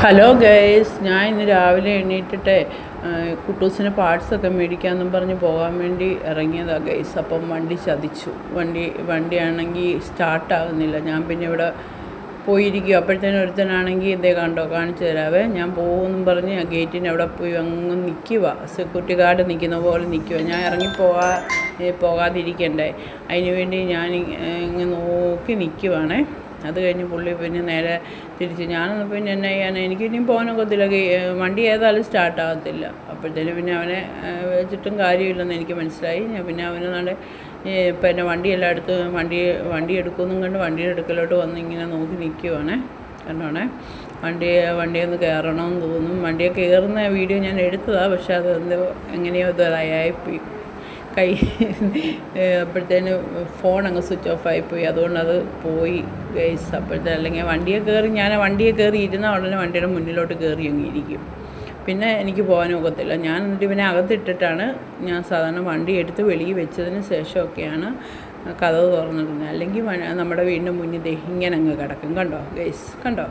Hello guys, ഞാൻ ഇന്ന് രാവിലെ എണീറ്റിട്ട് കുട്ടൂസിന് പാർട്സൊക്കെ മേടിക്കാമെന്നും പറഞ്ഞ് പോകാൻ വേണ്ടി ഇറങ്ങിയതാണ് ഗൈസ്. അപ്പം വണ്ടി ചതിച്ചു. വണ്ടിയാണെങ്കിൽ സ്റ്റാർട്ടാകുന്നില്ല. ഞാൻ പിന്നെ ഇവിടെ പോയിരിക്കും. അപ്പോഴത്തേനും ഒരുത്തനാണെങ്കിൽ ഇതേ കണ്ടോ, കാണിച്ചു തരാവേ. ഞാൻ പോകുമെന്നും പറഞ്ഞ് ഗേറ്റിൻ്റെ അവിടെ പോയി അങ്ങ് നിൽക്കുക. സെക്യൂരിറ്റി ഗാർഡ് നിൽക്കുന്ന പോലെ നിൽക്കുക. ഞാൻ പോകാതിരിക്കണ്ടേ, അതിന് വേണ്ടി ഞാൻ ഇങ്ങനെ നോക്കി നിൽക്കുവാണേ. അത് കഴിഞ്ഞ് പുള്ളി പിന്നെ നേരെ തിരിച്ച് ഞാനൊന്നും പിന്നെ എന്നാ ചെയ്യാൻ, എനിക്കിനിയും പോകാനൊക്കത്തില്ല. വണ്ടി ഏതായാലും സ്റ്റാർട്ടാകത്തില്ല. അപ്പോഴത്തേനും പിന്നെ അവനെ വെച്ചിട്ടും കാര്യമില്ലെന്ന് എനിക്ക് മനസ്സിലായി. ഞാൻ പിന്നെ അവന് നാളെ പിന്നെ വണ്ടിയെല്ലാം എടുത്ത് വണ്ടി എടുക്കുമെന്നും കണ്ട് വണ്ടിയുടെ അടുക്കലോട്ട് വന്ന് ഇങ്ങനെ നോക്കി നിൽക്കുവാണേ. കണ്ടോണേ, വണ്ടിയൊന്ന് കയറണമെന്ന് തോന്നും. വണ്ടിയെ കയറുന്ന വീഡിയോ ഞാൻ എടുത്തതാണ്. പക്ഷെ അത് എങ്ങനെയോ ഇതായിപ്പോയി കൈ. അപ്പോഴത്തേന് ഫോൺ അങ്ങ് സ്വിച്ച് ഓഫ് ആയിപ്പോയി. അതുകൊണ്ടത് പോയി ഗൈസ്. അല്ലെങ്കിൽ വണ്ടിയെ കയറി ഇരുന്ന ഉടനെ വണ്ടിയുടെ മുന്നിലോട്ട് കയറി അങ്ങ് ഇരിക്കും. പിന്നെ എനിക്ക് പോകാനും ഒക്കത്തില്ല. ഞാൻ എന്നിട്ട് ഇവനെ അകത്തിട്ടിട്ടാണ് ഞാൻ സാധാരണ വണ്ടി എടുത്ത് വെളിയിൽ വെച്ചതിന് ശേഷമൊക്കെയാണ് കതവ് തുറന്നിടുന്നത്. അല്ലെങ്കിൽ നമ്മുടെ വീടിൻ്റെ മുന്നിൽ ഇങ്ങനെ അങ്ങ് കിടക്കും. കണ്ടോ ഗൈസ്, കണ്ടോ?